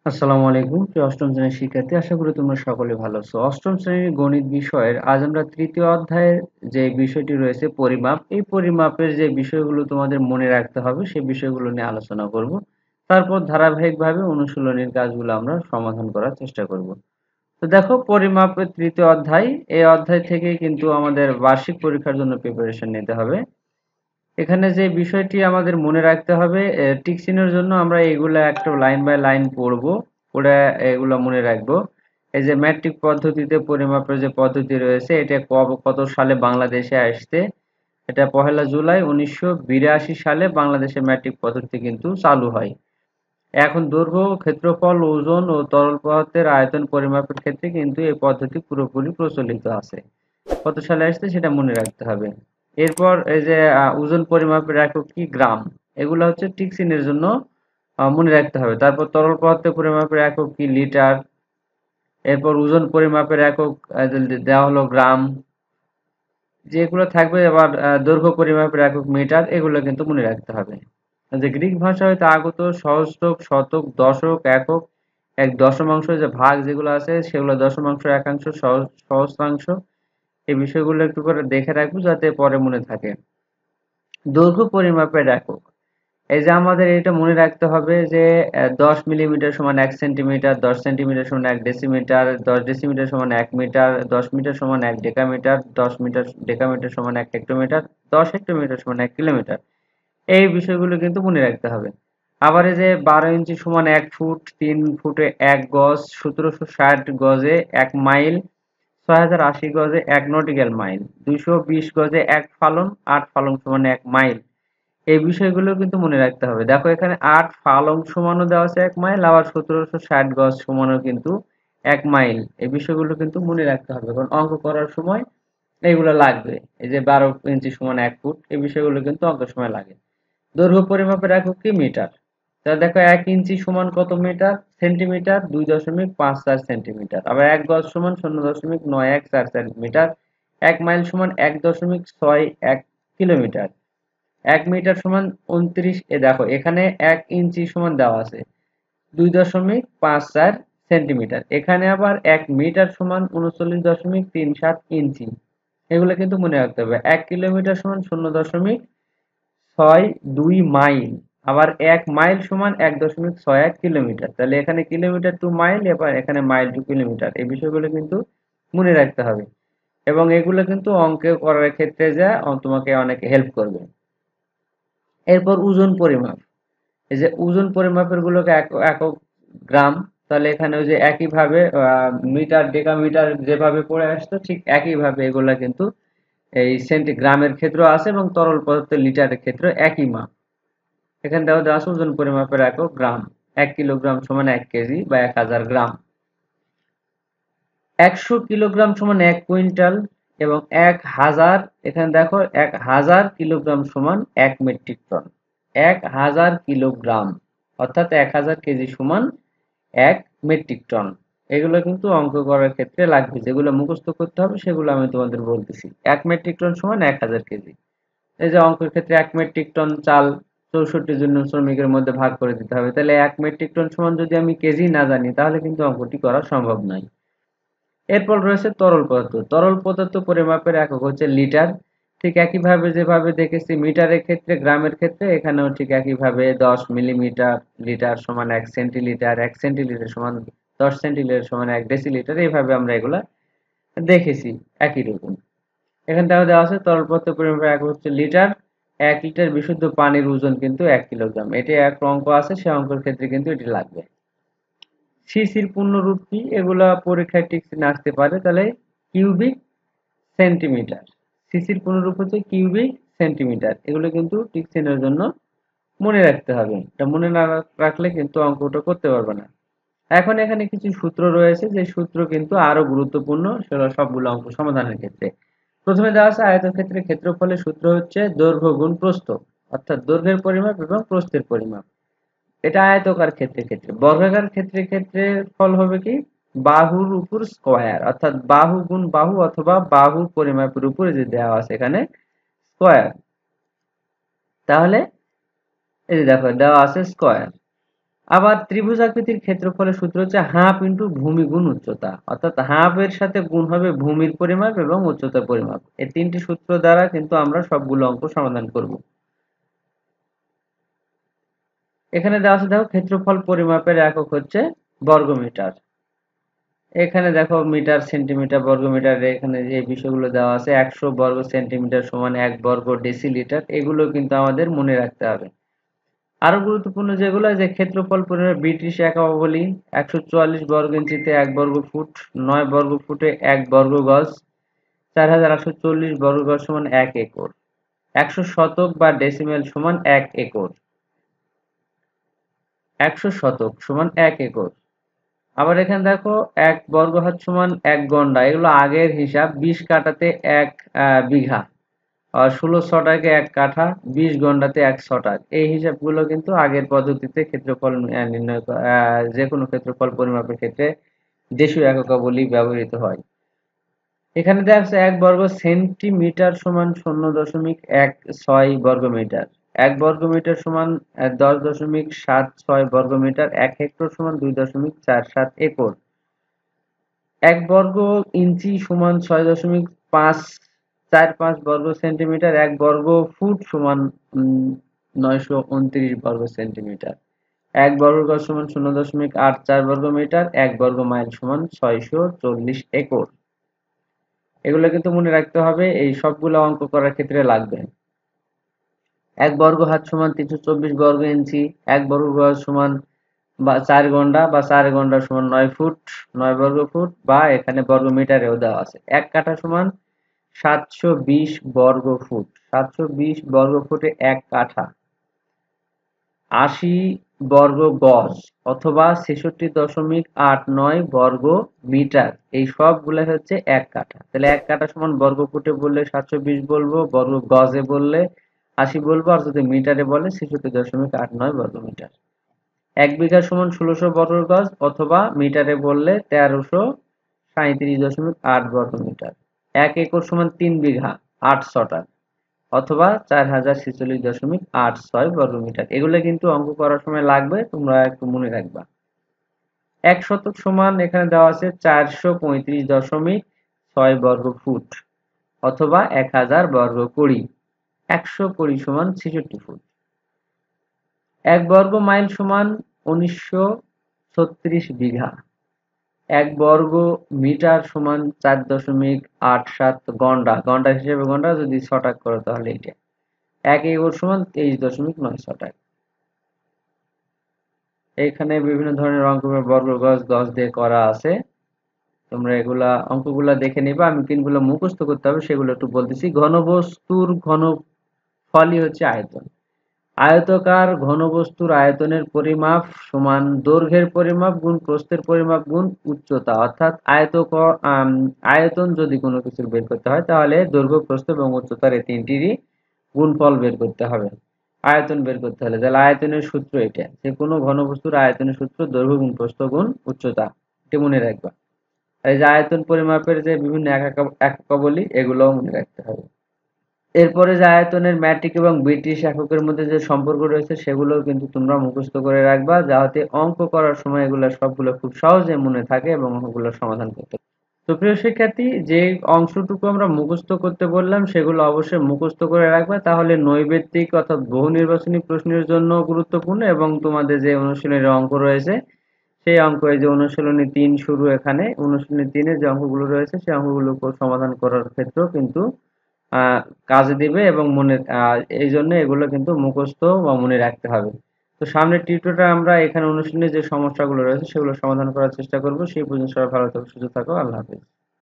আসসালামু আলাইকুম প্রিয় অষ্টম শ্রেণীর শিক্ষার্থী, আশা করি তোমরা সকলে ভালো আছো। অষ্টম শ্রেণীর গণিত বিষয়ের আজ আমরা তৃতীয় অধ্যায়ের যে বিষয়টি রয়েছে পরিমাপ, এই পরিমাপের যে বিষয়গুলো তোমাদের মনে রাখতে হবে সেই বিষয়গুলো নিয়ে আলোচনা করব। তারপর ধারাবাহিকভাবে অনুশীলনীর কাজগুলো আমরা সমাধান করার চেষ্টা করব। তো দেখো, পরিমাপের তৃতীয় অধ্যায়, এই অধ্যায় থেকে কিন্তু আমাদের বার্ষিক পরীক্ষার জন্য প্রিপারেশন নিতে হবে। এখানে যে বিষয়টি আমাদের মনে রাখতে হবে, টিক চিহ্নের জন্য আমরা এগুলা একটা লাইন বাই লাইন পড়বো, পড়ে এগুলো মনে রাখবো। এই যে ম্যাট্রিক পদ্ধতিতে পরিমাপের যে পদ্ধতি রয়েছে, এটা কত সালে বাংলাদেশে আসছে। এটা 1 জুলাই 1982 সালে বাংলাদেশে ম্যাট্রিক পদ্ধতি কিন্তু চালু হয়। এখন দৈর্ঘ্য, ক্ষেত্রফল, ওজন ও তরল পদার্থের আয়তন পরিমাপের ক্ষেত্রে কিন্তু এই পদ্ধতি পুরোপুরি প্রচলিত আছে। কত সালে আসছে সেটা মনে রাখতে হবে। এরপর এই যে ওজন পরিমাপের একক কি, গ্রাম। এগুলো হচ্ছে টিক চিহ্নের জন্য মনে রাখতে হবে। তারপর তরল পদার্থের পরিমাপের একক কি, লিটার। এরপর ওজন পরিমাপের একক দেওয়া হলো গ্রাম। যেগুলো থাকবে আবার দৈর্ঘ্য পরিমাপের একক মিটার, এগুলো কিন্তু মনে রাখতে হবে। যে গ্রিক ভাষা হইতে আগত সহস্রক, শতক, দশক, একক, এক দশমাংশ, যে ভাগ যেগুলো আছে সেগুলো দশমাংশ, একাংশ, সহস্রাংশ, এই বিষয়গুলো একটু করে দেখে রাখবো যাতে পরে মনে থাকে। দৈর্ঘ্য পরিমাপের একক, এই যে আমাদের এটা মনে রাখতে হবে যে 10 মিলিমিটার সমান 1 সেন্টিমিটার, 10 সেন্টিমিটার সমান 1 ডেসিমিটার, 10 ডেসিমিটার সমান 1 মিটার, 10 মিটার সমান 1 ডেকামিটার, 10 মিটার ডেকামিটার সমান 1 হেক্টোমিটার, 10 হেক্টোমিটার সমান 1 কিলোমিটার। এই বিষয়গুলো কিন্তু মনে রাখতে হবে। আবার এই যে 12 ইঞ্চি সমান 1 ফুট, 3 ফুটে 1 গজ, 1760 গজে 1 মাইল, 6080 গজে 1 নটিক্যাল মাইল, 220 গজে 1 ফালন, 8 ফালন সমান 1 মাইল। এই বিষয়গুলো কিন্তু মনে রাখতে হবে। দেখো, এখানে 8 ফালং সমানও দেওয়া আছে 1 মাইল, আবার 1760 গজ সমানও কিন্তু 1 মাইল। এই বিষয়গুলো কিন্তু মনে রাখতে হবে, কারণ অঙ্ক করার সময় এইগুলো লাগবে। এই যে 12 ইঞ্চি সমান 1 ফুট, এই বিষয়গুলো কিন্তু অঙ্কের সময় লাগে। দৈর্ঘ্য পরিমাপের একক কি, মিটার। তাহলে দেখো, 1 ইঞ্চি সমান কত মিটার, সেন্টিমিটার, 2.54 সেন্টিমিটার। আবার 1 গজ সমান 0.9144 মিটার। 1 মাইল সমান 1.61 কিলোমিটার। 1 মিটার সমান 29, দেখো এখানে 1 ইঞ্চি সমান দেওয়া আছে 2.54 সেন্টিমিটার। এখানে আবার 1 মিটার সমান 39.37 ইঞ্চি। এগুলো কিন্তু মনে রাখতে হবে। 1 কিলোমিটার সমান 0.62 মাইল। আবার 1 মাইল সমান 1.61 কিলোমিটার। তাহলে এখানে কিলোমিটার টু মাইল, এবার এখানে মাইল টু কিলোমিটার, এই বিষয়গুলো কিন্তু মনে রাখতে হবে। এবং এগুলো কিন্তু অঙ্কে করার ক্ষেত্রে যা তোমাকে অনেক হেল্প করবে। এরপর ওজন পরিমাপ, এই যে ওজন পরিমাপের গুলোকে একক গ্রাম। তাহলে এখানে ওই যে একইভাবে মিটার, ডেকামিটার যেভাবে পড়ে আসতো, ঠিক একইভাবে এগুলা কিন্তু এই গ্রামের ক্ষেত্র আছে, এবং তরল পদার্থের লিটারের ক্ষেত্রে একই মাপ। এখানে দেওয়া আছে ওজন পরিমাপের একক গ্রাম। 1 কিলোগ্রাম সমান 1 কেজি বা 1000 গ্রাম। 100 কিলোগ্রাম সমান 1 কুইন্টাল, এবং 1000, এখানে দেখো 1000 কিলোগ্রাম সমান 1 মেট্রিক টন। 1000 কিলোগ্রাম অর্থাৎ 1000 কেজি সমান 1 মেট্রিক টন। এগুলো কিন্তু অঙ্ক করার ক্ষেত্রে লাগবে, যেগুলো মুখস্থ করতে হবে সেগুলো আমি তোমাদের বলতেছি। 1 মেট্রিক টন সমান 1000 কেজি। এই যে অঙ্কের ক্ষেত্রে 1 মেট্রিক টন চাল 64 জন শ্রমিকের মধ্যে ভাগ করে দিতে হবে। তাহলে 1 মেট্রিক টন সমান যদি আমি কেজি না জানি, তাহলে কিন্তু অঙ্কটি করা সম্ভব নয়। এরপর রয়েছে তরল পদার্থ। তরল পদার্থ পরিমাপের একক হচ্ছে লিটার। ঠিক একইভাবে যেভাবে দেখেছি মিটারের ক্ষেত্রে, গ্রামের ক্ষেত্রে, এখানেও ঠিক একইভাবে 10 মিলিমিটার লিটার সমান 1 সেন্টিলিটার, 1 সেন্টিলিটার সমান 10 সেন্টিলিটার সমান 1 ডেসিলিটার। এইভাবে আমরা এগুলা দেখেছি একই রকম। এখানে দেওয়া আছে তরল পদার্থ পরিমাপের একক হচ্ছে লিটার। 1 লিটার বিশুদ্ধ পানির ওজন কিন্তু 1 কিলোগ্রাম। এটি এক অঙ্ক আছে, সে অঙ্কের ক্ষেত্রে কিন্তু এটি লাগবে। সিসির পূর্ণরূপ কি, এগুলা পরীক্ষায় ঠিক আসতে পারে। তাহলে কিউবিক সেন্টিমিটার। সিসির পূর্ণরূপ হচ্ছে কিউবিক সেন্টিমিটার। এগুলো কিন্তু ঠিক চিহ্নের জন্য মনে রাখতে হবে। এটা মনে না রাখলে কিন্তু অঙ্কটা করতে পারবে না। এখন এখানে কিছু সূত্র রয়েছে, যে সূত্র কিন্তু আরো গুরুত্বপূর্ণ, সেগুলো সবগুলো অঙ্ক সমাধানের ক্ষেত্রে। প্রথমে দেওয়া আছে আয়তক্ষেত্রের ক্ষেত্রফলের সূত্র হচ্ছে দৈর্ঘ্য গুণ প্রস্থ, অর্থাৎ দৈর্ঘ্যের পরিমাপ এবং প্রস্থের পরিমাপ। এটা আয়তকার ক্ষেত্রে। বর্গাকার ক্ষেত্রে ফল হবে কি, বাহুর উপর স্কয়ার, অর্থাৎ বাহু গুণ বাহু, অথবা বাহুর পরিমাপের উপরে যে দেওয়া আছে এখানে স্কয়ার। তাহলে এই যে দেখো দেওয়া আছে স্কয়ার। আবার ত্রিভুজ আকৃতির ক্ষেত্রফলের সূত্র হচ্ছে হাফ ইন্টু ভূমি গুণ উচ্চতা, অর্থাৎ হাফ এর সাথে গুণ হবে ভূমির পরিমাপ এবং উচ্চতার পরিমাপ। এই তিনটি সূত্র দ্বারা কিন্তু আমরা সবগুলো অঙ্ক সমাধান করব। এখানে দেওয়া আছে, দেখো ক্ষেত্রফল পরিমাপের একক হচ্ছে বর্গমিটার। এখানে দেখো মিটার, সেন্টিমিটার, বর্গমিটার, এখানে যে বিষয়গুলো দেওয়া আছে 100 বর্গ সেন্টিমিটার সমান 1 বর্গ ডেসিলিটার, এগুলো কিন্তু আমাদের মনে রাখতে হবে। আরো গুরুত্বপূর্ণ যেগুলো, যে ক্ষেত্রফল পরিমাপ ব্রিটিশ একাবলি 144 বর্গ ইঞ্চিতে 1 বর্গ ফুট, 9 বর্গ ফুটে 1 বর্গ গজ, 4840 বর্গ গজ সমান 1 একর, 100 শতক বা ডেসিমেল সমান 1 একর, 100 শতক সমান 1 একর। আবার এখানে দেখো 1 বর্গ হাত সমান 1 গন্ডা, এগুলো আগের হিসাব। 20 কাঠাতে 1 বিঘা, আর 16 শতকে 1 কাঠা, 20 গন্ডাতে 1 শতক, এই হিসাবগুলো কিন্তু আগের পদ্ধতিতে ক্ষেত্রফল নির্ণয় যে কোনো ক্ষেত্রফল পরিমাপের ক্ষেত্রে দেশীয় এককাবলী ব্যবহৃত হয়। এখানে দেখা যাচ্ছে 1 বর্গ সেন্টিমিটার সমান 0.16 বর্গ মিটার, 1 বর্গ মিটার সমান 10.76 বর্গ মিটার, 1 হেক্টর সমান 2.47 একর, 1 বর্গ ইঞ্চি সমান 6.545 বর্গ সেন্টিমিটার, 1 বর্গ ফুট সমান 929 বর্গ সেন্টিমিটার, 1 বর্গ গজ সমান 0.84 বর্গ মিটার, 1 বর্গ মাইল সমান 640 একর। এগুলো কিন্তু মনে রাখতে হবে, এই সবগুলো অঙ্ক করার ক্ষেত্রে লাগবে। 1 বর্গ হাত সমান 324 বর্গ ইঞ্চি, 1 বর্গ গজ সমান 4 গন্ডা বা 4 গন্ডা সমান 9 ফুট, 9 বর্গ ফুট, বা এখানে বর্গ মিটারেও দেওয়া আছে। 1 কাঠা সমান 720 বর্গ ফুট, 720 বর্গ ফুটে 1 কাঠা, 80 বর্গ গজ অথবা 66.89 বর্গ মিটার, এই সবগুলো হচ্ছে 1 কাঠা। তাহলে 1 কাঠা সমান বর্গ ফুটে বললে 720 বলবো, বর্গ গজে বললে 80 বলবো, আর যদি মিটারে বলে 66.89 বর্গ মিটার। 1 বিঘা সমান 1600 বর্গ গজ অথবা মিটারে বললে 1337.8 বর্গ মিটার। 1 একর সমান 3 বিঘা 8 শতক অথবা 4046.86 বর্গ মিটার। এগুলো কিন্তু অঙ্ক করার সময় লাগবে, তোমরা একটু মনে রাখবা। 1 শতক সমান এখানে দেওয়া আছে 435.6 বর্গ ফুট অথবা 1000 বর্গ কুড়ি, 100 কুড়ি সমান 66 ফুট। 1 বর্গ মাইল সমান 1936 বিঘা, 1 বর্গ মিটার সমান 4.87 গন্ডা, গন্ডা হিসেবে গন্ডা, যদি শতক করো তাহলে এটা। 1 একর সমান 23.9 শতক। এখানে বিভিন্ন ধরনের অঙ্ক বর্গ গজ, গজ দিয়ে করা আছে, তোমরা এগুলা অঙ্কগুলা দেখে নিবা। আমি কোনগুলো মুখস্থ করতে হবে সেগুলো একটু বলতেছি। ঘনবস্তুর ঘনফলই হচ্ছে আয়তন। আয়তকার ঘনবস্তুর আয়তনের পরিমাপ সমান দৈর্ঘ্যের পরিমাপ গুণ প্রস্থের পরিমাপ গুণ উচ্চতা, অর্থাৎ আয়তন যদি কোনো কিছুর বের করতে হয় তাহলে দৈর্ঘ্য, প্রস্থ এবং উচ্চতার এই তিনটিরই গুণফল বের করতে হবে আয়তন বের করতে হলে। তাহলে আয়তনের সূত্র এটা, যে কোনো ঘনবস্তুর আয়তনের সূত্র দৈর্ঘ্য গুণ প্রস্থ গুণ উচ্চতা, এটা মনে রাখবা। আর এই যে আয়তন পরিমাপের যে বিভিন্ন একাকাবলী, এগুলোও মনে রাখতে হবে। এরপরে যে আয়তনের ম্যাট্রিক এবং ব্রিটিশ এককের মধ্যে যে সম্পর্ক রয়েছে সেগুলোও কিন্তু তোমরা মুখস্থ করে রাখবা, যাতে অঙ্ক করার সময় এগুলো সবগুলো খুব সহজে মনে থাকে এবং অঙ্কগুলো সমাধান করতে। তো প্রিয় শিক্ষার্থী, যে অংশটুকু আমরা মুখস্থ করতে বললাম সেগুলো অবশ্যই মুখস্থ করে রাখবে, তাহলে নৈবেত্তিক অর্থাৎ বহু নির্বাচনী প্রশ্নের জন্য গুরুত্বপূর্ণ। এবং তোমাদের যে অনুশীলনের অঙ্ক রয়েছে সেই অঙ্ক, এই যে অনুশীলনী 3 শুরু, এখানে অনুশীলনী 3-এর যে অঙ্কগুলো রয়েছে সেই অঙ্কগুলো সমাধান করার ক্ষেত্রেও কিন্তু কাজে দিবে এবং এই জন্য এগুলো কিন্তু মুখস্থ বা মনে রাখতে হবে। তো সামনের টিউটোরিয়ালে আমরা এখানে অনুশীলনের যে সমস্যাগুলো রয়েছে সেগুলো সমাধান করার চেষ্টা করব। সেই পর্যন্ত সবাই ভালো থাকো, সুস্থ থাকো। আল্লাহ হাফেজ।